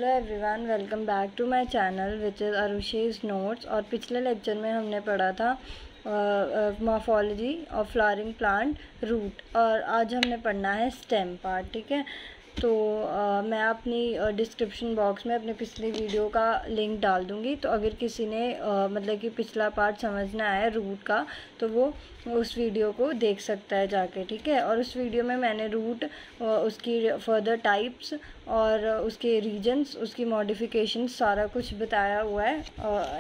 Hello everyone, welcome back to my channel which is Arushi's notes. और पिछले lecture में हमने पढ़ा था morphology of flowering plant root, और आज हमने पढ़ना है स्टेम पार्ट। ठीक है, तो मैं अपनी डिस्क्रिप्शन बॉक्स में अपने पिछली वीडियो का लिंक डाल दूँगी। तो अगर किसी ने मतलब कि पिछला पार्ट समझना है रूट का, तो वो उस वीडियो को देख सकता है जाके। ठीक है, और उस वीडियो में मैंने रूट, उसकी फर्दर टाइप्स और उसके रीजन्स, उसकी मॉडिफिकेशन सारा कुछ बताया हुआ है।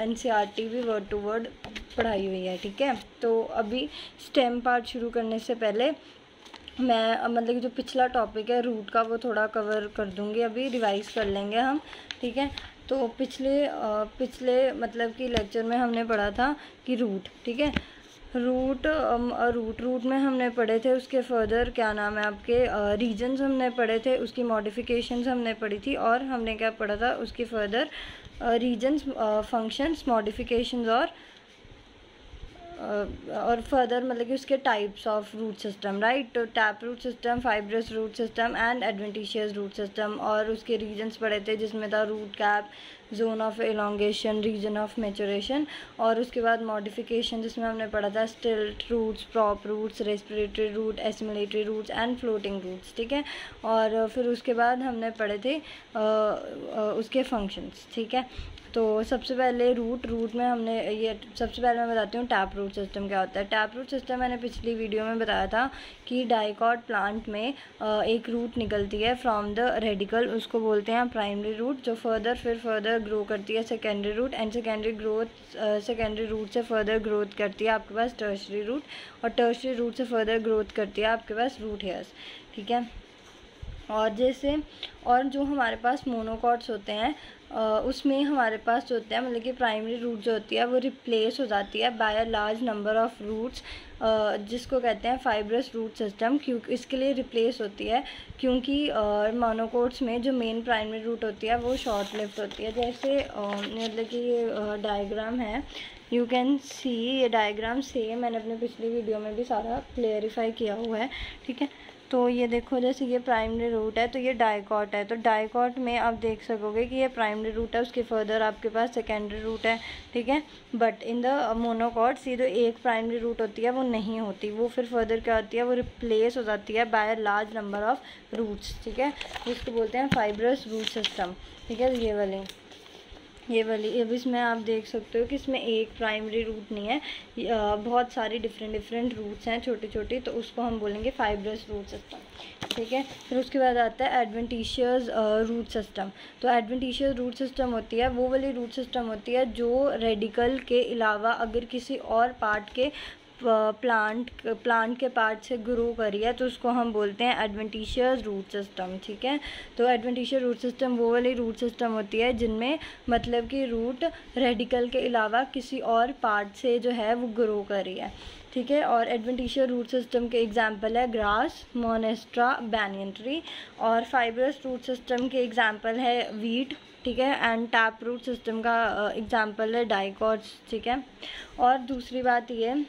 NCERT भी वर्ड टू वर्ड पढ़ाई हुई है। ठीक है, तो अभी स्टेम पार्ट शुरू करने से पहले मैं मतलब कि जो पिछला टॉपिक है रूट का वो थोड़ा कवर कर दूंगी, अभी रिवाइज कर लेंगे हम। ठीक है, तो पिछले मतलब कि लेक्चर में हमने पढ़ा था कि रूट, ठीक है, रूट में हमने पढ़े थे। उसके फर्दर क्या नाम है आपके रीजन्स हमने पढ़े थे, उसकी मॉडिफिकेशंस हमने पढ़ी थी, और हमने क्या पढ़ा था उसकी फर्दर रीजन्स, फंक्शंस, मॉडिफिकेशंस और फर्दर मतलब कि उसके types of root system, right. तो tap root system, fibrous root system and adventitious root system, और उसके रीजन्स पढ़े थे जिसमें था root cap, zone of elongation, region of maturation, और उसके बाद मॉडिफिकेशन जिसमें हमने पढ़ा था stilt roots, prop roots, respiratory root, assimilatory roots and floating roots. ठीक है, और फिर उसके बाद हमने पढ़े थे उसके फंक्शंस। ठीक है, तो सबसे पहले रूट में हमने ये, सबसे पहले मैं बताती हूँ टैप रूट सिस्टम क्या होता है। टैप रूट सिस्टम मैंने पिछली वीडियो में बताया था कि डाइकॉट प्लांट में एक रूट निकलती है फ्रॉम द रेडिकल, उसको बोलते हैं प्राइमरी रूट, जो फर्दर ग्रो करती है secondary root, and secondary root से फर्दर ग्रोथ करती है आपके पास टर्शरी रूट, और टर्शरी रूट से फर्दर ग्रोथ करती है आपके पास रूट हेयर्स। ठीक है, और जो हमारे पास मोनोकॉट्स होते हैं उसमें हमारे पास जो होते हैं मतलब कि प्राइमरी रूट जो होती है वो रिप्लेस हो जाती है by a large number of roots, जिसको कहते हैं फाइब्रस रूट सिस्टम। क्योंकि इसके लिए रिप्लेस होती है क्योंकि मोनोकॉट्स में जो मेन प्राइमरी रूट होती है वो शॉर्ट लिव्ड होती है। जैसे मतलब कि ये डायग्राम है, यू कैन सी, ये डायग्राम सेम मैंने अपने पिछली वीडियो में भी सारा क्लियरिफाई किया हुआ है। ठीक है, तो ये देखो, जैसे ये प्राइमरी रूट है तो ये डाइकॉट है, तो डाइकॉट में आप देख सकोगे कि ये प्राइमरी रूट है, उसके फर्दर आपके पास सेकेंडरी रूट है। ठीक है, बट इन द मोनोकॉट सीधे एक प्राइमरी रूट होती है वो नहीं होती, वो फिर फर्दर क्या होती है, वो रिप्लेस हो जाती है by large number of roots. ठीक है, जिसको बोलते हैं फाइब्रस रूट सिस्टम। ठीक है, ये वाली अब इसमें आप देख सकते हो कि इसमें एक प्राइमरी रूट नहीं है, बहुत सारी डिफरेंट रूट्स हैं छोटे छोटे, तो उसको हम बोलेंगे फाइब्रस रूट सिस्टम। ठीक है, फिर उसके बाद आता है एडवेंटिशियस रूट सिस्टम। तो एडवेंटिशियस रूट सिस्टम होती है वो वाली रूट सिस्टम होती है जो रेडिकल के अलावा अगर किसी और पार्ट के प्लांट के पार्ट से ग्रो करी है तो उसको हम बोलते हैं एडवेंटिशियस रूट सिस्टम। ठीक है, तो एडवेंटिशियस रूट सिस्टम वो वाली रूट सिस्टम होती है जिनमें मतलब कि रूट रेडिकल के अलावा किसी और पार्ट से जो है वो ग्रो करी है। ठीक है, और एडवेंटिशियस रूट सिस्टम के एग्जाम्पल है ग्रास, मोनेस्ट्रा, बैनियन ट्री, और फाइब्रस रूट सिस्टम के एग्जाम्पल है वीट। ठीक है, एंड टैप रूट सिस्टम का एग्जाम्पल है डाइकॉट्स। ठीक है, और दूसरी बात ये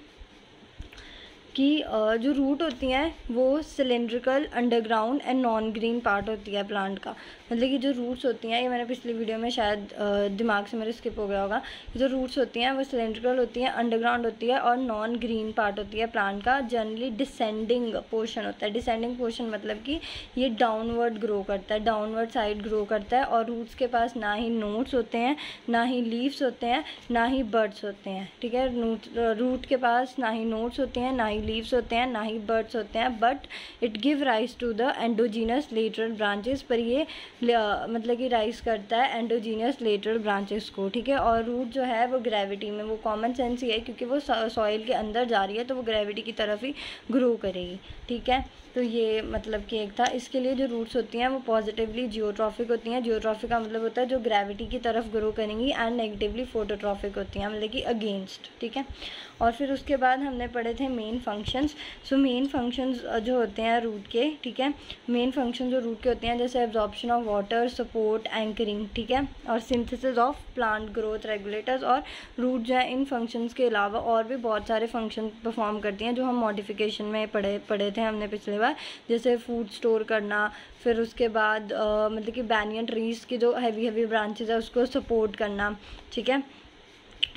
कि जो रूट होती हैं वो cylindrical, underground and non green part होती है प्लांट का। मतलब कि जो रूट्स होती हैं, ये मैंने पिछली वीडियो में शायद दिमाग से मेरे स्किप हो गया होगा, जो रूट्स होती हैं वो सिलेंड्रिकल होती हैं, अंडरग्राउंड होती है, और नॉन ग्रीन पार्ट होती है प्लांट का। जनरली डिसेंडिंग पोर्शन होता है। डिसेंडिंग पोर्शन मतलब कि ये डाउनवर्ड ग्रो करता है, डाउनवर्ड साइड ग्रो करता है, और रूट्स के पास ना ही नोड्स होते हैं, ना ही लीव्स होते हैं, ना ही बड्स होते हैं। ठीक है, रूट के पास ना ही नोड्स होते हैं, ना ही लीव्स होते हैं, ना ही बर्ड्स होते हैं, but it give rise to the endogenous lateral branches. पर ये मतलब कि राइज करता है एंडोजीनस लेटरल ब्रांचेस को। ठीक है, और रूट जो है वो ग्रेविटी में, वो कॉमन सेंस ही है क्योंकि वो सॉइल के अंदर जा रही है तो वो ग्रेविटी की तरफ ही ग्रो करेगी। ठीक है, तो ये मतलब कि एक था। इसके लिए जो रूट्स होती हैं वो पॉजिटिवली जियोट्रॉफिक होती हैं। जियोट्रॉफिक का मतलब होता है जो ग्रेविटी की तरफ ग्रो करेंगी, एंड नेगेटिवली फोटोट्रॉफिक होती हैं मतलब कि अगेंस्ट। ठीक है, और फिर उसके बाद हमने पढ़े थे main functions. So main functions जो होते हैं रूट के, ठीक है, मेन फंक्शन जो रूट के होते हैं जैसे absorption of water, support, anchoring, ठीक है, और synthesis of plant growth regulators. और रूट जो है इन फंक्शंस के अलावा और भी बहुत सारे फंक्शन परफॉर्म करती हैं जो हम मॉडिफिकेशन में पढ़े थे हमने पिछले बार, जैसे फूड स्टोर करना, फिर उसके बाद मतलब कि बैनियन ट्रीज़ की जो हैवी ब्रांचेज है उसको सपोर्ट करना, ठीक है,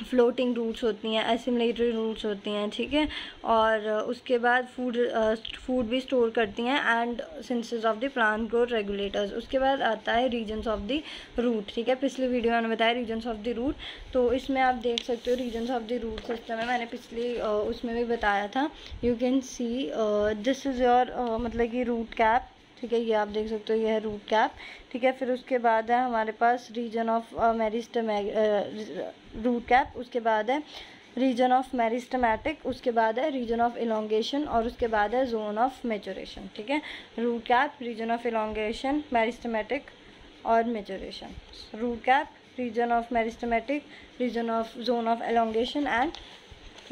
फ्लोटिंग रूट्स होती हैं, एसिमिलेटरी रूट्स होती हैं, ठीक है, और उसके बाद फूड भी स्टोर करती हैं and synthesis of the plant growth regulators. उसके बाद आता है रीजन्स ऑफ द रूट, ठीक है, पिछले वीडियो में मैंने बताया रीजन्स ऑफ द रूट। तो इसमें आप देख सकते हो regions of the root system है, मैंने पिछली उसमें भी बताया था। You can see this is your मतलब कि रूट कैप, ठीक है, ये आप देख सकते हो, ये है रूट कैप, ठीक है। फिर उसके बाद है हमारे पास region of meristem root cap, उसके बाद है रीजन ऑफ मेरिस्टेमेटिक, उसके बाद है रीजन ऑफ इलोंगेशन, और उसके बाद है जोन ऑफ मैच्योरेशन, ठीक है। Root cap, region of elongation, meristematic और maturation. Root cap, region of meristematic, region of zone of elongation and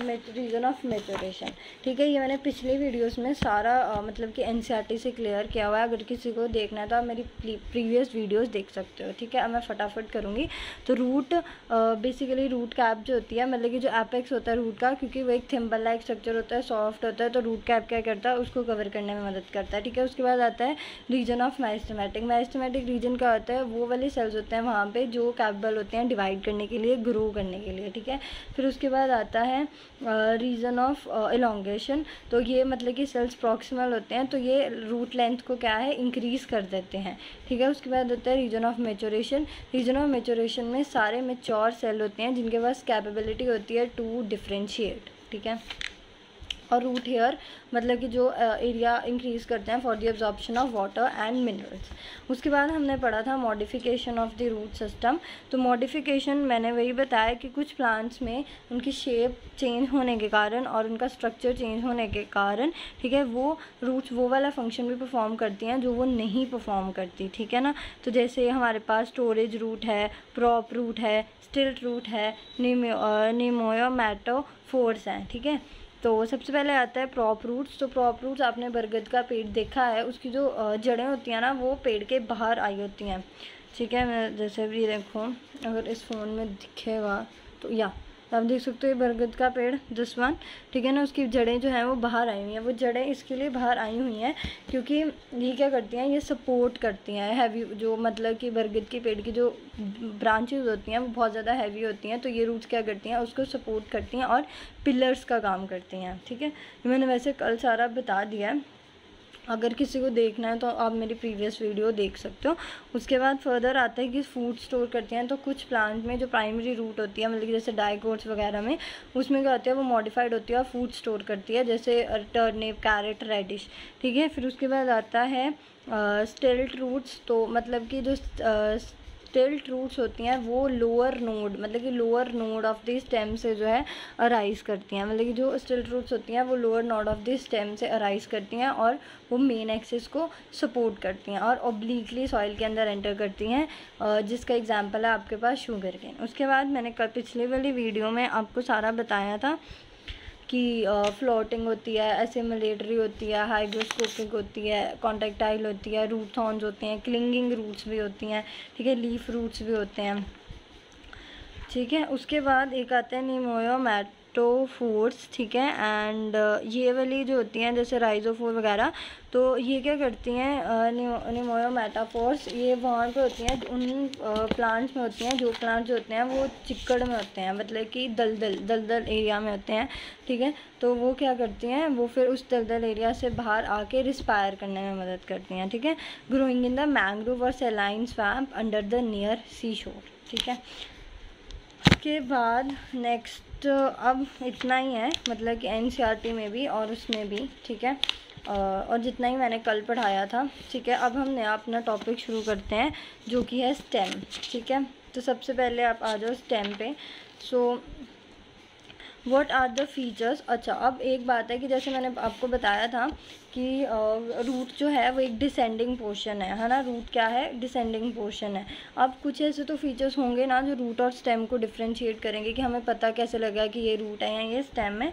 region of maturation, ठीक है। ये मैंने पिछले वीडियोस में सारा मतलब कि एनसीईआरटी से क्लियर किया हुआ है। अगर किसी को देखना है तो आप मेरी प्रीवियस वीडियोस देख सकते हो, ठीक है। अब मैं फटाफट करूँगी। तो रूट बेसिकली रूट कैप जो होती है, मतलब कि जो एपेक्स होता है रूट का, क्योंकि वो एक थिम्बल लाइक स्ट्रक्चर होता है, सॉफ्ट होता है, तो रूट कैप क्या करता है, उसको कवर करने में मदद करता है, ठीक है। उसके बाद आता है region of meristematic. Meristematic region क्या होता है, वो वाले सेल्स होते हैं वहाँ पे जो कैपेबल होते हैं डिवाइड करने के लिए, ग्रो करने के लिए, ठीक है। फिर उसके बाद आता है रीजन ऑफ इलोंगेशन। तो ये मतलब कि सेल्स प्रॉक्सिमल होते हैं, तो ये रूट लेंथ को क्या है, इंक्रीज़ कर देते हैं, ठीक है। उसके बाद होता है region of maturation. Region of maturation में सारे मैच्योर सेल होते हैं जिनके पास कैपेबिलिटी होती है टू डिफ्रेंशिएट, ठीक है। और रूट हेयर मतलब कि जो एरिया इंक्रीज़ करते हैं for the absorption of water and minerals. उसके बाद हमने पढ़ा था modification of the root system. तो मॉडिफिकेशन मैंने वही बताया कि कुछ प्लांट्स में उनकी शेप चेंज होने के कारण और उनका स्ट्रक्चर चेंज होने के कारण, ठीक है, वो रूट्स वो वाला फंक्शन भी परफॉर्म करती हैं जो वो नहीं परफॉर्म करती, ठीक है ना। तो जैसे हमारे पास स्टोरेज रूट है, प्रॉप रूट है, स्टिल्ट रूट है, निमोयोमैटोफोर्स हैं, ठीक है। तो सबसे पहले आता है प्रॉप रूट्स। तो प्रॉप रूट्स आपने बरगद का पेड़ देखा है, उसकी जो जड़ें होती हैं ना वो पेड़ के बाहर आई होती हैं, ठीक है। मैं जैसे भी देखो, अगर इस फ़ोन में दिखेगा तो या आप देख सकते हो ये बरगद का पेड़ दिस वन, ठीक है ना, उसकी जड़ें जो हैं वो बाहर आई हुई हैं। वो जड़ें इसके लिए बाहर आई हुई हैं क्योंकि ये क्या करती हैं, ये सपोर्ट करती हैं हैवी, जो मतलब कि बरगद के पेड़ की जो ब्रांचेज होती हैं वो बहुत ज़्यादा हैवी होती हैं, तो ये रूट्स क्या करती हैं, उसको सपोर्ट करती हैं और पिलर्स का काम करती हैं, ठीक है। मैंने वैसे कल सारा बता दिया है, अगर किसी को देखना है तो आप मेरी प्रीवियस वीडियो देख सकते हो। उसके बाद फर्दर आता है कि फूड स्टोर करती हैं। तो कुछ प्लांट में जो प्राइमरी रूट होती है, मतलब कि जैसे डाइकोट्स वगैरह में, उसमें क्या होती है, वो मॉडिफाइड होती है और फूड स्टोर करती है, जैसे टर्निप, कैरेट, रेडिश, ठीक है। फिर उसके बाद आता है स्टिल्ट रूट्स। तो मतलब कि जो स्टिल्ट रूट्स होती हैं वो लोअर नोड, मतलब कि lower node of the stem से जो है अराइज करती हैं, मतलब कि जो स्टिल्ट रूट्स होती हैं वो lower node of the stem से अराइज करती हैं और वो मेन एक्सिस को सपोर्ट करती हैं और ऑब्लिकली सॉइल के अंदर एंटर करती हैं, जिसका एग्जांपल है आपके पास शुगर केन। उसके बाद मैंने कल पिछले वाली वीडियो में आपको सारा बताया था कि फ्लोटिंग होती है, एसिमिलेटरी होती है, हाइग्रोस्कोपिक होती है, कॉन्टेक्टाइल होती है, रूट थॉर्न्स होते हैं, क्लिंगिंग रूट्स भी होती हैं, ठीक है, लीफ रूट्स भी होते हैं, ठीक है। उसके बाद एक आते हैं निमोयोमैटोफोर्स, ठीक है, एंड ये वाली जो होती हैं जैसे राइजोफोर वगैरह, तो ये क्या करती हैं, निमोयोमैटाफोर्स, ये वहाँ पे होती हैं उन प्लांट्स में होती हैं जो प्लांट्स जो होते हैं वो चिक्कड़ में होते हैं, मतलब कि दलदल एरिया में होते हैं, ठीक है। तो वो क्या करती हैं, वो फिर उस दलदल एरिया से बाहर आके रिस्पायर करने में मदद करती हैं, ठीक है। ग्रोइंग इन द मैंग्रोव और saline swamp under the near sea shore, ठीक है। उसके बाद नेक्स्ट अब इतना ही है, मतलब कि एनसीईआरटी में भी और उसमें भी, ठीक है, और जितना ही मैंने कल पढ़ाया था, ठीक है। अब हम नया अपना टॉपिक शुरू करते हैं जो कि है स्टेम, ठीक है। तो सबसे पहले आप आ जाओ स्टेम पे। So what are the features. अच्छा, अब एक बात है कि जैसे मैंने आपको बताया था कि रूट जो है वो एक डिसेंडिंग पोर्शन है ना। रूट क्या है, डिसेंडिंग पोर्शन है। अब कुछ ऐसे तो फीचर्स होंगे ना जो रूट और स्टेम को डिफ्रेंशिएट करेंगे कि हमें पता कैसे लगा कि ये रूट है या ये स्टेम है।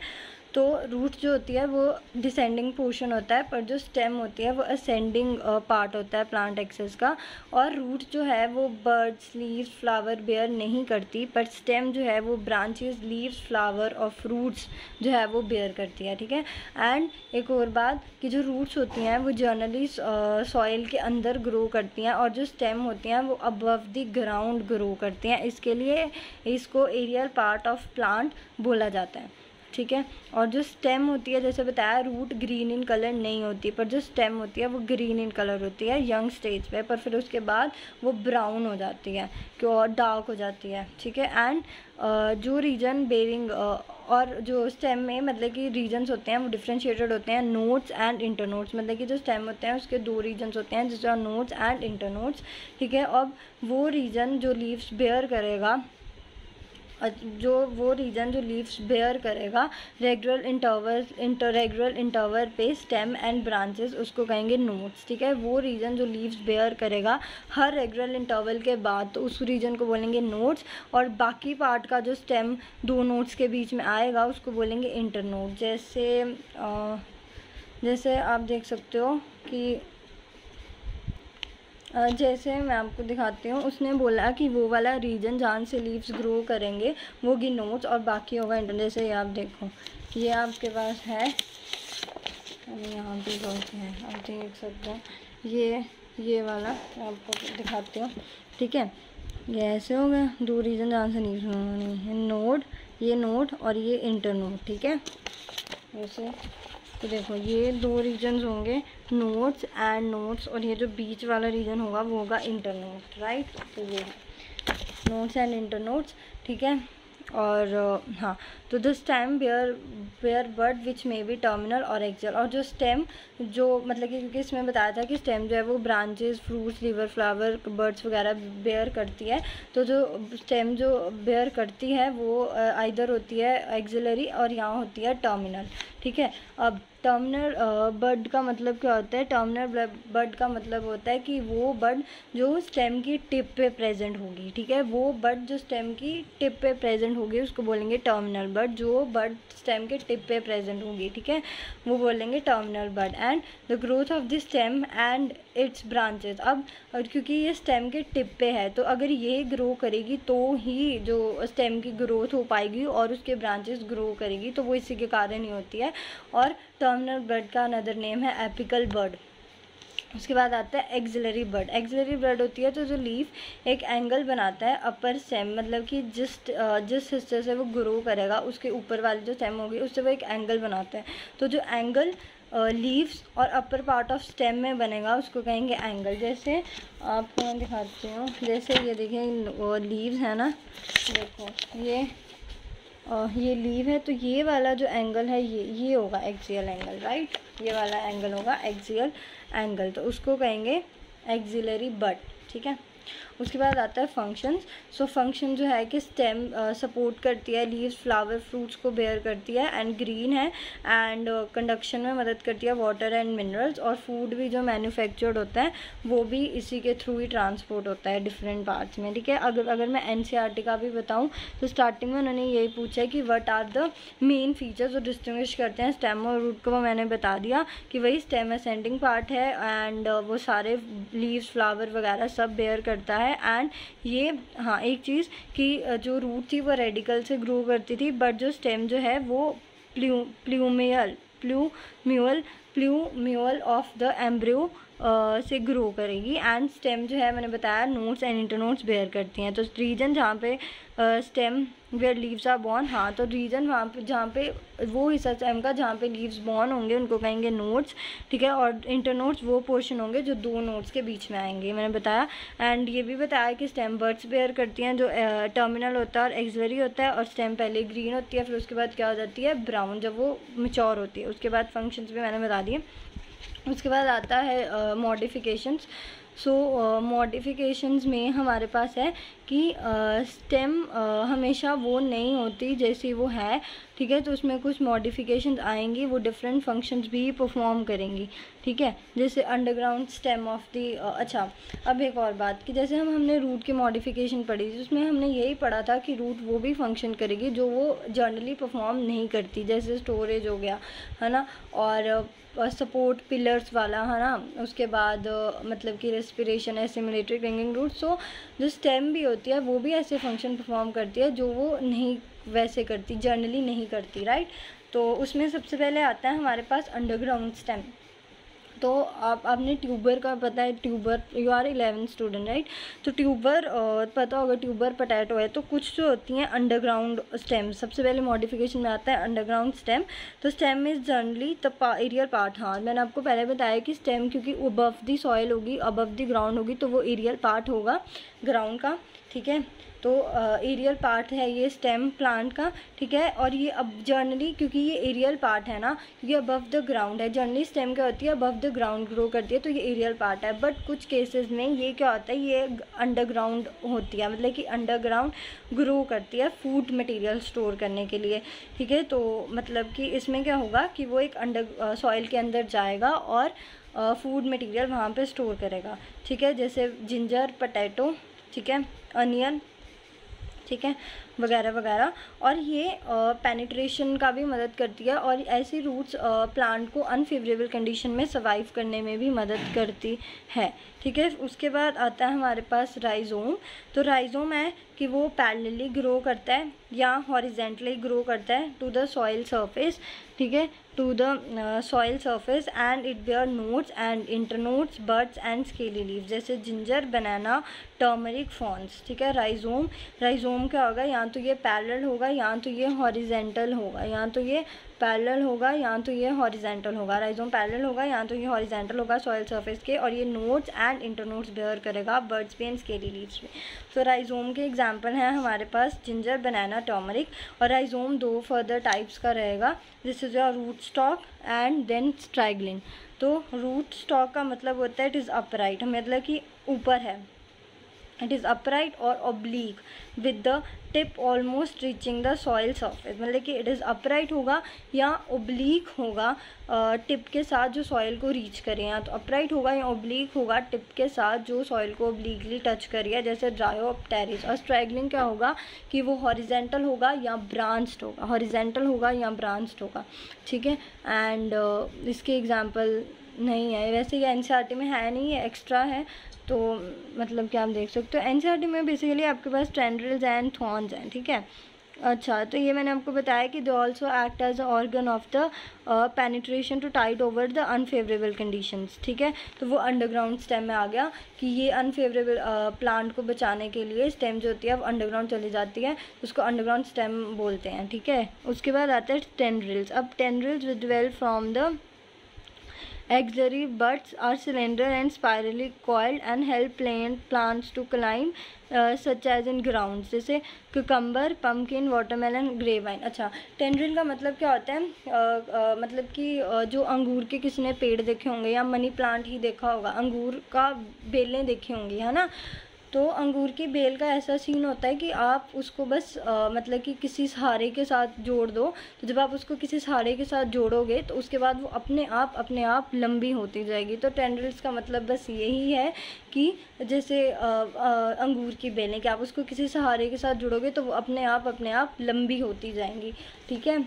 तो रूट जो होती है वो डिसेंडिंग पोर्शन होता है, पर जो स्टेम होती है वो असेंडिंग पार्ट होता है प्लांट एक्सेस का। और रूट जो है वो बर्ड्स, लीव्स, फ्लावर बेयर नहीं करती, पर स्टेम जो है वो ब्रांचेस, लीव्स, फ्लावर और फ्रूट्स जो है वो बेयर करती है, ठीक है। एंड एक और बात कि जो रूट्स होती हैं वो जनरली सॉइल के अंदर ग्रो करती हैं, और जो स्टेम होती हैं वो अबव द ग्राउंड ग्रो करती हैं, इसके लिए इसको एरियल पार्ट ऑफ प्लांट बोला जाता है, ठीक है। और जो स्टेम होती है, जैसे बताया, रूट ग्रीन इन कलर नहीं होती, पर जो स्टेम होती है वो ग्रीन इन कलर होती है यंग स्टेज पे, पर फिर उसके बाद वो ब्राउन हो जाती है, क्यों, और डार्क हो जाती है, ठीक है। एंड जो रीजन बेरिंग और जो स्टेम में मतलब कि रीजन्स होते हैं वो डिफ्रेंशिएटेड होते हैं, नोड्स एंड इंटरनोड्स। मतलब कि जो स्टेम होते हैं उसके दो रीजन्स होते हैं, जिसका नोड्स एंड इंटरनोड्स, ठीक है। अब वो रीजन जो लीव्स बेयर करेगा, वो रीजन जो लीव्स बेयर करेगा रेगुलर इंटरवल पे स्टेम एंड ब्रांचेस, उसको कहेंगे नोड्स, ठीक है। वो रीजन जो लीव्स बेयर करेगा हर रेगुलर इंटरवल के बाद, तो उस रीजन को बोलेंगे नोड्स। और बाकी पार्ट का जो स्टेम दो नोड्स के बीच में आएगा उसको बोलेंगे इंटरनोड। जैसे आप देख सकते हो कि जैसे मैं आपको दिखाती हूँ, उसने बोला कि वो वाला रीजन जहाँ से लीव्स ग्रो करेंगे वो होगी नोड्स और बाकी होगा इंटर। जैसे ये आप देखो, ये आपके पास है, यहाँ पे बोलते हैं, आप देख सकते हो, ये वाला मैं आपको दिखाती हूँ, ठीक है। ये ऐसे हो गया दो रीजन जहाँ से लीव्स ग्रो, नोड, ये नोड और ये इंटर नोड, ठीक है। वैसे तो देखो ये दो रीजन्स होंगे, नोड्स एंड नोड्स, और ये जो बीच वाला रीजन होगा वो होगा इंटरनोड, राइट। तो ये नोड्स एंड इंटरनोड्स, ठीक है। और हाँ, तो the stem bear bud which may be terminal और एक्सियल। और जो स्टेम जो मतलब कि क्योंकि इसमें बताया था कि स्टेम जो है वो branches, fruits, leaves, flower, buds वगैरह बेयर करती है, तो जो स्टेम जो बेयर करती है वो आइदर होती है एक्सिलरी और यहाँ होती है टर्मिनल, ठीक है। अब टर्मिनल बर्ड का मतलब क्या होता है? टर्मिनल बर्ड का मतलब होता है कि वो बर्ड जो स्टेम की टिप पे प्रेजेंट होगी, ठीक है। वो बर्ड जो स्टेम की टिप पे प्रेजेंट होगी उसको बोलेंगे टर्मिनल बर्ड। जो बर्ड स्टेम के टिप पे प्रेजेंट होगी, ठीक है, वो बोलेंगे terminal bud. And the growth of the stem and it's branches. अब क्योंकि ये स्टेम के टिप पे है, तो अगर ये ग्रो करेगी तो ही जो स्टेम की ग्रोथ हो पाएगी और उसके ब्रांचेस ग्रो करेगी, तो वो इसी के कारण ही होती है। और टर्मिनल बर्ड का अनदर नेम है एपिकल बर्ड। उसके बाद आता है एक्सिलरी बर्ड। एक्सिलरी बर्ड होती है तो जो लीफ एक एंगल बनाता है अपर स्टेम, मतलब कि जिस हिस्से से वो ग्रो करेगा उसके ऊपर वाली जो स्टेम होगी उससे वो एक एंगल बनाता है। तो जो एंगल लीव्स और अपर पार्ट ऑफ स्टेम में बनेगा उसको कहेंगे एंगल। जैसे आपको मैं दिखाती हूँ, जैसे ये देखिए लीव्स है ना, देखो ये लीव है, तो ये वाला जो एंगल है ये होगा एक्सियल एंगल, राइट। ये वाला एंगल होगा एक्सियल एंगल, तो उसको कहेंगे एक्सिलरी बर्ड, ठीक है। उसके बाद आता है फंक्शंस। सो फंक्शन जो है कि स्टेम सपोर्ट करती है लीव्स, फ्लावर, फ्रूट्स को बेयर करती है एंड ग्रीन है एंड कंडक्शन में मदद करती है वाटर एंड मिनरल्स। और फूड भी जो मैन्युफैक्चर्ड होता है वो भी इसी के थ्रू ही ट्रांसपोर्ट होता है डिफरेंट पार्ट्स में, ठीक है। अगर मैं NCERT का भी बताऊँ तो स्टार्टिंग में उन्होंने यही पूछा है कि what are the main features जो डिस्टिंग्विश करते हैं स्टेम और रूट को, वो मैंने बता दिया कि वही स्टेम असेंडिंग पार्ट है एंड वो सारे लीव्स, फ्लावर वगैरह सब बेयर करता है। एंड ये हाँ एक चीज़ कि जो रूट थी वो रेडिकल से ग्रो करती थी, बट जो स्टेम जो है वो प्लूम्यूल ऑफ द एम्ब्रियो से ग्रो करेगी। एंड स्टेम जो है मैंने बताया नोड्स एंड इंटरनोड्स बेयर करती हैं। तो रीजन जहाँ पे stem where leaves are born, हाँ तो रीजन वहाँ पे जहाँ पे वो हिस्सा स्टेम का जहाँ पे लीव्स बॉर्न होंगे उनको कहेंगे नोड्स, ठीक है। और इंटरनोड्स वो पोर्शन होंगे जो दो नोड्स के बीच में आएंगे, मैंने बताया। एंड ये भी बताया कि स्टेम बर्ड्स बेयर करती हैं, जो टर्मिनल होता है और एक्सिलरी होता है। और स्टेम पहले ग्रीन होती है, फिर उसके बाद क्या हो जाती है ब्राउन जब वो मैच्योर होती है। उसके बाद फंक्शंस भी मैंने बता दिए। उसके बाद आता है मॉडिफिकेशंस। सो मॉडिफिकेशंस में हमारे पास है कि स्टेम हमेशा वो नहीं होती जैसी वो है, ठीक है। तो उसमें कुछ मॉडिफिकेशंस आएंगी, वो डिफरेंट फंक्शंस भी परफॉर्म करेंगी, ठीक है, जैसे अंडरग्राउंड स्टेम ऑफ दी। अच्छा, अब एक और बात कि जैसे हमने रूट की मॉडिफिकेशन पढ़ी थी, उसमें हमने यही पढ़ा था कि रूट वो भी फंक्शन करेगी जो वो जनरली परफॉर्म नहीं करती, जैसे स्टोरेज हो गया, है ना, और सपोर्ट पिलर्स वाला, है ना, उसके बाद मतलब कि रेस्पिरेशन, एसिमिलेटरी क्लिंगिंग रूट। सो जो स्टेम भी होती है वो भी ऐसे फंक्शन परफॉर्म करती है जो वो नहीं वैसे करती, जनरली नहीं करती, राइट। तो उसमें सबसे पहले आता है हमारे पास अंडरग्राउंड स्टेम। तो आपने ट्यूबर का पता है, tuber, you are 11th student, right. तो ट्यूबर पता होगा, ट्यूबर पोटैटो है। तो कुछ जो होती हैं अंडरग्राउंड स्टेम, सबसे पहले मॉडिफिकेशन में आता है अंडरग्राउंड स्टेम। तो stem is generally the aerial part. हाँ, मैंने आपको पहले बताया कि स्टेम क्योंकि अबव द सॉइल होगी, अबव द ग्राउंड होगी, तो वो एरियल पार्ट होगा ग्राउंड का, ठीक है। तो एरियल पार्ट है ये स्टेम प्लांट का, ठीक है। और ये अब जनरली क्योंकि ये एरियल पार्ट है ना, क्योंकि अबव द ग्राउंड है, जनरली स्टेम क्या होती है, अबव द ग्राउंड ग्रो करती है, तो ये एरियल पार्ट है। बट कुछ केसेस में ये क्या होता है, ये अंडरग्राउंड होती है, मतलब कि अंडरग्राउंड ग्रो करती है फूड मटेरियल स्टोर करने के लिए, ठीक है। तो मतलब कि इसमें क्या होगा कि वो एक अंडर सॉइल के अंदर जाएगा और फूड मटेरियल वहाँ पे स्टोर करेगा, ठीक है, जैसे जिंजर, पोटैटो, ठीक है, अनियन, ठीक है, वगैरह वगैरह। और ये पेनिट्रेशन का भी मदद करती है, और ऐसी रूट्स प्लांट को अनफेवरेबल कंडीशन में सर्वाइव करने में भी मदद करती है, ठीक है। उसके बाद आता है हमारे पास राइजोम। तो राइजोम है कि वो पैरेलली ग्रो करता है या हॉरिजेंटली ग्रो करता है टू द सॉइल सरफेस, ठीक है, to the soil surface, and it bear nodes and internodes, buds and scaly leaf, जैसे जिंजर, बनाना, टर्मरिक, फॉन्स, ठीक है। राइजोम क्या होगा, या तो ये पैरेलल होगा या तो ये हॉरिजेंटल होगा, या तो ये पैरेलल होगा या तो ये हॉरिजेंटल होगा। राइजोम पैरेलल होगा या तो ये हॉरिजेंटल होगा सॉइल सरफेस के, और ये नोट्स एंड इंटरनोट्स बेयर करेगा बर्ड्स पे एंड स्केली लीव्स पे। तो राइजोम के एग्जांपल हैं हमारे पास जिंजर, बनाना, टर्मरिक। और राइजोम दो फर्दर टाइप्स का रहेगा, this is your root stock and then straggling. तो रूट स्टॉक का मतलब होता है इट इज़ अपराइट, मतलब कि ऊपर है, it is upright or oblique with the tip almost reaching the soil surface, मतलब कि it is upright होगा या oblique होगा टिप के साथ जो सॉइल को रीच करे, या तो upright होगा या oblique होगा टिप के साथ जो सॉइल को obliquely टच करिए, जैसे ड्रायोप्टेरिस। और स्ट्रैगलिंग क्या होगा कि वो हॉरिजेंटल होगा या ब्रांच्ड होगा, हॉरिजेंटल होगा या ब्रांच्ड होगा, ठीक है। एंड इसके एग्जांपल नहीं है, वैसे ये एनसीईआरटी में है नहीं, ये एक्स्ट्रा है, तो मतलब कि आप देख सकते हो एनसीईआरटी में बेसिकली आपके पास टेंड्रिल्स एंड थॉर्न्स हैं, ठीक है। अच्छा, तो ये मैंने आपको बताया कि they also act as a organ of the penetration to tide over the unfavourable conditions, ठीक है। तो वो अंडरग्राउंड स्टेम में आ गया कि ये अनफेवरेबल प्लांट को बचाने के लिए स्टेम जो होती है वो अंडरग्राउंड चली जाती है, उसको अंडरग्राउंड स्टेम बोलते हैं, ठीक है। उसके बाद आता है टेंड्रिल्स। अब tendrils develop from the axillary buds are cylindrical and spirally coiled and help plants to climb such as in grounds, जैसे cucumber, pumpkin, watermelon, grapevine। अच्छा, टेंड्रिल का मतलब क्या होता है, मतलब कि जो अंगूर के किसी ने पेड़ देखे होंगे या मनी प्लांट ही देखा होगा, अंगूर का बेलें देखी होंगी, है ना। तो अंगूर की बेल का ऐसा सीन होता है कि आप उसको बस मतलब कि किसी सहारे के साथ जोड़ दो, तो जब आप उसको किसी सहारे के साथ जोड़ोगे तो उसके बाद वो अपने आप लंबी होती जाएगी। तो टेंड्रिल्स का मतलब बस यही है कि जैसे अंगूर की बेलें कि आप उसको किसी सहारे के साथ जोड़ोगे तो वो अपने आप लंबी होती जाएंगी, ठीक है।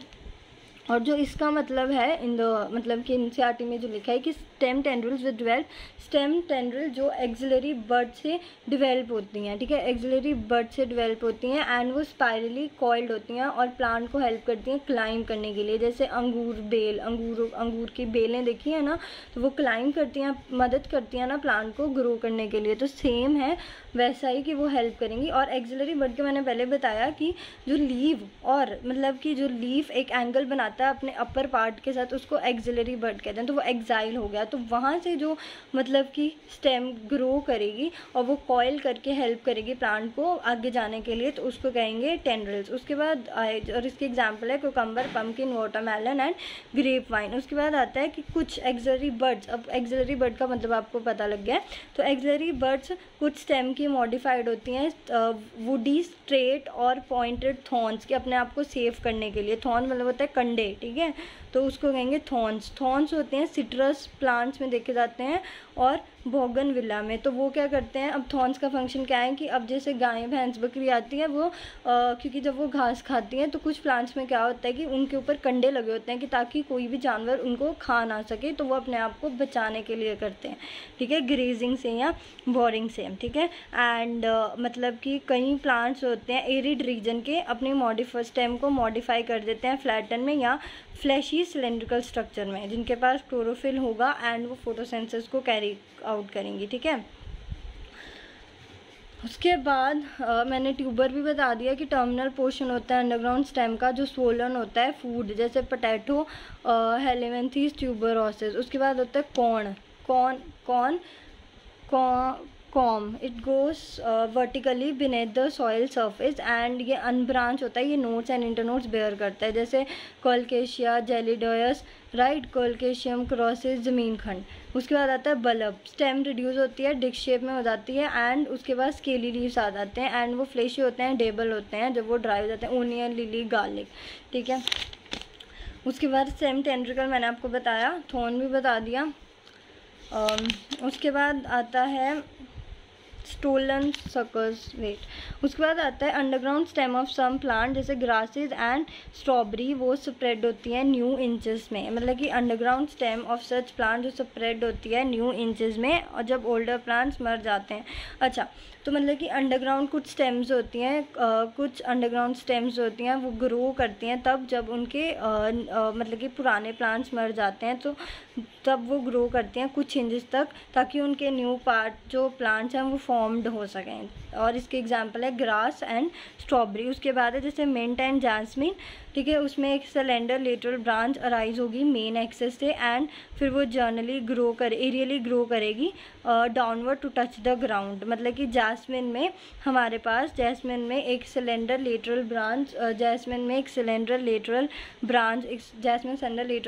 और जो इसका मतलब है इन द मतलब कि एनसीईआरटी में जो लिखा है कि stem tendrils with develop, stem tendril जो एक्सिलरी बड से डेवलप होती हैं, ठीक है, एक्सिलरी बड से डेवलप होती हैं एंड वो स्पाइरली कॉइल्ड होती हैं और प्लांट को हेल्प करती हैं क्लाइंब करने के लिए। जैसे अंगूर बेल, अंगूर की बेलें देखी है ना, तो वो क्लाइंब करती हैं, मदद करती हैं ना प्लांट को ग्रो करने के लिए। तो सेम है वैसा ही कि वो हेल्प करेंगी। और एक्सिलरी बड के मैंने पहले बताया कि जो लीव और मतलब कि जो लीफ एक एंगल बनाता है अपने अपर पार्ट के साथ, उसको एक्सिलरी बड कहते हैं। तो वो एक्साइल हो गया, तो वहाँ से जो मतलब कि स्टेम ग्रो करेगी और वो कॉइल करके हेल्प करेगी प्लांट को आगे जाने के लिए, तो उसको कहेंगे टेंड्रिल्स। उसके बाद और इसके एग्जांपल है cucumber, pumpkin, watermelon and grep wine. उसके बाद आता है कि कुछ एक्सिलरी बड्स। अब एक्सिलरी बड का मतलब आपको पता लग गया है। तो एक्सिलरी बड्स कुछ स्टेम की मॉडिफाइड होती हैं वुडी, स्ट्रेट और पॉइंटेड थॉर्न्स के अपने आप को सेव करने के लिए। थॉर्न मतलब होता है कंडे, ठीक है। तो उसको कहेंगे थॉर्न्स। थॉर्न्स होते हैं सिट्रस प्लांट्स में देखे जाते हैं और बोगनविला में। तो वो क्या करते हैं, अब थॉर्न्स का फंक्शन क्या है कि अब जैसे गाय भैंस बकरी आती है वो क्योंकि जब वो घास खाती हैं तो कुछ प्लांट्स में क्या होता है कि उनके ऊपर कंडे लगे होते हैं कि ताकि कोई भी जानवर उनको खा ना सके, तो वो अपने आप को बचाने के लिए करते हैं, ठीक है, ग्रेजिंग से या बोरिंग से, ठीक है। एंड मतलब कि कई प्लांट्स होते हैं एरिड रीजन के अपने स्टेम को मॉडिफाई कर देते हैं फ्लैटन में या फ्लैशी सिलेंड्रिकल स्ट्रक्चर में, जिनके पास क्लोरोफिल होगा एंड वो फोटोसिंथेसिस को कैरी आउट करेंगी, ठीक है। उसके बाद मैंने ट्यूबर भी बता दिया कि टर्मिनल पोर्शन होता है अंडरग्राउंड स्टेम का जो स्वोलन होता है फूड, जैसे पोटैटो, हेलेमेंथीज, ट्यूबरोसिस। उसके बाद होता है corn, it goes vertically beneath the soil surface and ये अनब्रांच होता है, ये नोट्स एंड इंटरनोट्स बेयर करता है, जैसे कोलकेशिया, जेलिडोयस, राइट, कोलकेशियम, क्रॉसिस, जमीन खंड। उसके बाद आता है बल्ब, स्टेम रिड्यूस होती है, डिस्क शेप में हो जाती है एंड उसके बाद स्केली लीव्स आ जाते हैं एंड वो फ्लेशी होते हैं, डेबल होते हैं जब वो ड्राई हो जाते हैं, ओनियन, लिली, गार्लिक, ठीक है। उसके बाद स्टेम टेंड्रिकल मैंने आपको बताया, थॉर्न भी बता दिया। उसके बाद आता है स्टोलन सकर्स, वेट। उसके बाद आता है underground stem of some plant जैसे ग्रासेस एंड स्ट्रॉबेरी, वो स्प्रेड होती है न्यू इंचेस में, मतलब कि underground stem of such plant जो स्प्रेड होती है न्यू इंचेस में और जब ओल्डर प्लांट्स मर जाते हैं। अच्छा, तो मतलब कि अंडरग्राउंड कुछ स्टेम्स होती हैं, कुछ अंडरग्राउंड स्टेम्स होती हैं वो ग्रो करती हैं तब जब उनके मतलब कि पुराने प्लांट्स मर जाते हैं तो तब वो ग्रो करती हैं कुछ इंचेस तक, ताकि उनके न्यू पार्ट जो प्लांट्स हैं वो फॉर्म्ड हो सकें। और इसके एग्जांपल है ग्रास एंड स्ट्रॉबेरी। उसके बाद है जैसे मिंट एंड जैस्मिन, ठीक है, उसमें एक सिलेंडर लेटरल ब्रांच अराइज होगी मेन एक्सेस से एंड फिर वो एरियली ग्रो करेगी downward to touch the ground. मतलब कि जैस्मिन में हमारे पास जैस्मिन में एक सिलेंडर लेटरल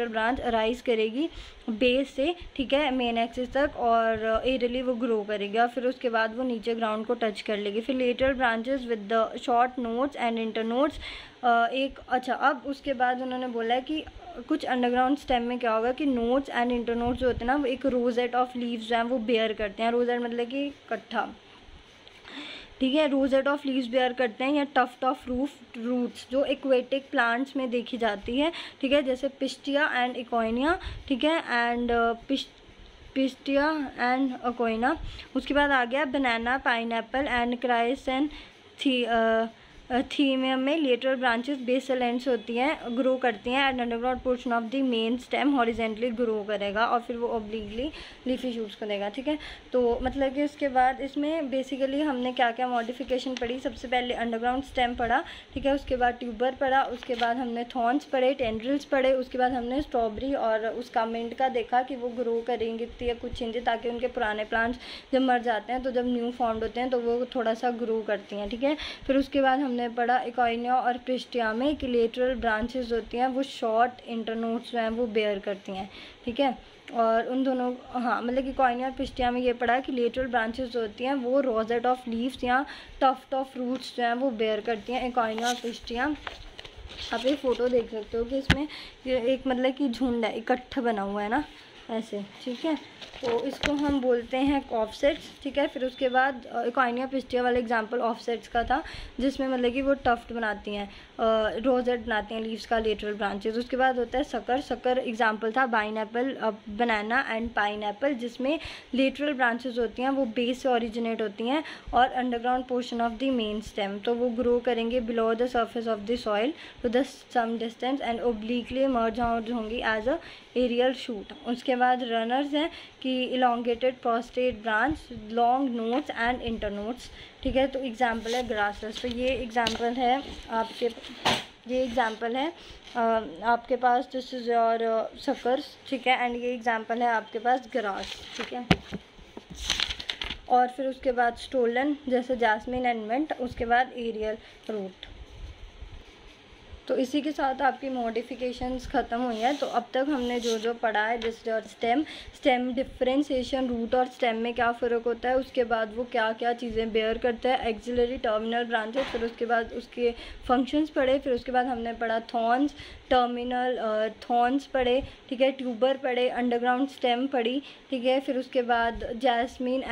ब्रांच अराइज करेगी बेस से, ठीक है, मेन एक्सिस तक और एरियली वो ग्रो करेगी और फिर उसके बाद वो नीचे ग्राउंड को टच कर लेगी। फिर lateral branches with the short notes and इंटरनोट्स अच्छा, अब उसके बाद उन्होंने बोला है कि कुछ अंडरग्राउंड स्टेम में क्या होगा कि नोट्स एंड इंटरनोट्स जो होते हैं ना वो एक रोजेट ऑफ लीव्स जो हैं वो बेयर करते हैं। रोजेट मतलब कि कट्ठा, ठीक है, रोजेट ऑफ लीव्स बेयर करते हैं या टफ्ट ऑफ रूट्स जो एक्वेटिक प्लांट्स में देखी जाती है, ठीक है, जैसे पिस्टिया एंड इकोइनिया, ठीक है, एंड पिस्टिया एंड अकोइना। उसके बाद आ गया बनाना, पाइनएप्पल एंड क्राइसेंथीमियम में लेटरल ब्रांचेस बेसल एंड्स होती हैं, ग्रो करती हैं and underground portion of the main stem horizontally grow करेगा और फिर वो ऑब्लिकली लीफी शूट्स को देगा, ठीक है। तो मतलब कि उसके बाद इसमें बेसिकली हमने क्या क्या मॉडिफिकेशन पढ़ी, सबसे पहले अंडरग्राउंड स्टेम पढ़ा, ठीक है, उसके बाद ट्यूबर पढ़ा, उसके बाद हमने थॉर्न्स पढ़े, टेंड्रिल्स पढ़े, उसके बाद हमने स्ट्रॉबेरी और उसका मिंट का देखा कि वो ग्रो करेंगे या कुछ इंच ताकि उनके पुराने प्लांट्स जब मर जाते हैं तो जब न्यू फॉर्म्ड होते हैं तो वो थोड़ा सा ग्रो करती हैं, ठीक है। फिर उसके बाद हमने पढ़ा इकोइनिया और पिस्टिया में कि लेटरल ब्रांचेस होती हैं वो शॉर्ट इंटरनोट्स जो हैं वो बेयर करती हैं, ठीक है। और उन दोनों मतलब कि इकोइनिया और पिस्टिया में ये पढ़ा कि लेटरल ब्रांचेस होती हैं वो रोजेट ऑफ लीव्स या टफ्ट ऑफ रूट्स जो हैं वो बेयर करती हैं, इकोइनिया और पिस्टिया। आप एक फ़ोटो देख सकते हो कि इसमें ये एक मतलब कि झुंड है, इकट्ठा बना हुआ है ना ऐसे, ठीक है, तो इसको हम बोलते हैं ऑफसेट्स, ठीक है। फिर उसके बाद इकोइनिया पिस्टिया वाला एग्जांपल ऑफसेट्स का था जिसमें मतलब कि वो टफ्ट बनाती हैं, रोजेट बनाती हैं लीव्स का, लेटरल ब्रांचेस। उसके बाद होता है सकर एग्जांपल था पाइनएप्पल, बनाना एंड पाइनएप्पल, जिसमें लेटरल ब्रांचेस होती हैं वो बेस से ओरिजिनेट होती हैं और underground portion of the main stem, तो वो ग्रो करेंगे below the surface of the soil to the some distance and obliquely emerge होंगी एज अ एरियल शूट। उसके बाद रनर्स हैं कि elongated prostrate branch, long nodes and internodes, ठीक है। तो एग्जांपल है ग्रासेस, तो ये एग्जांपल है आपके पास दिस इज योर सकर्स, ठीक है, एंड ये एग्जांपल है आपके पास ग्रास, ठीक है। और फिर उसके बाद स्टोलन जैसे जैस्मिन एंड मिंट, उसके बाद एरियल रूट। तो इसी के साथ आपकी मॉडिफिकेशंस ख़त्म हुई हैं। तो अब तक हमने जो पढ़ा है जैसे और स्टेम डिफरेंशिएशन, रूट और स्टेम में क्या फ़र्क होता है, उसके बाद वो क्या क्या चीज़ें बेयर करता है, एक्सिलरी टर्मिनल ब्रांचेस, फिर उसके बाद उसके फंक्शंस पढ़े, फिर उसके बाद हमने पढ़ा थॉर्न्स, टर्मिनल थॉर्न्स पढ़े, ठीक है, ट्यूबर पढ़े, अंडरग्राउंड स्टेम पढ़ी, ठीक है। फिर उसके बाद जैस्मीन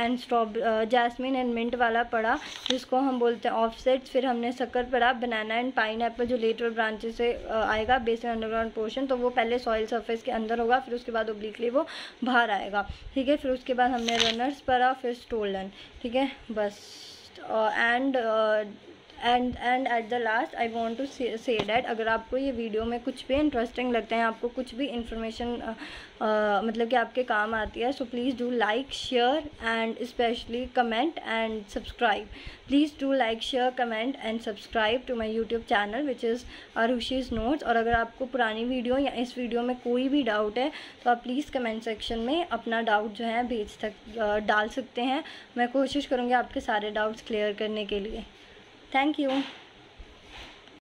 एंड मिंट वाला पढ़ा जिसको हम बोलते हैं ऑफसेट्स। फिर हमने शक्कर पढ़ा, बनाना एंड पाइनएप्पल जो लेटरल ब्रांचेस से आएगा, बेस एंड अंडरग्राउंड पोर्शन, तो वो पहले सॉइल सरफेस के अंदर होगा, फिर उसके बाद ओब्लिकली वो बाहर आएगा, ठीक है। फिर उसके बाद हमने रनर्स पढ़ा, फिर स्टोलन, ठीक है, बस। And at the last I want to say that अगर आपको ये वीडियो में कुछ भी इंटरेस्टिंग लगता है, आपको कुछ भी इंफॉर्मेशन मतलब कि आपके काम आती है, so please do like, share and specially comment and subscribe. Please do like, share, comment and subscribe to my YouTube channel which is Arushi's notes. और अगर आपको पुरानी वीडियो या इस वीडियो में कोई भी डाउट है तो आप प्लीज़ कमेंट सेक्शन में अपना डाउट जो है डाल सकते हैं। मैं कोशिश करूँगी आपके सारे डाउट्स क्लियर करने के लिए। Thank you.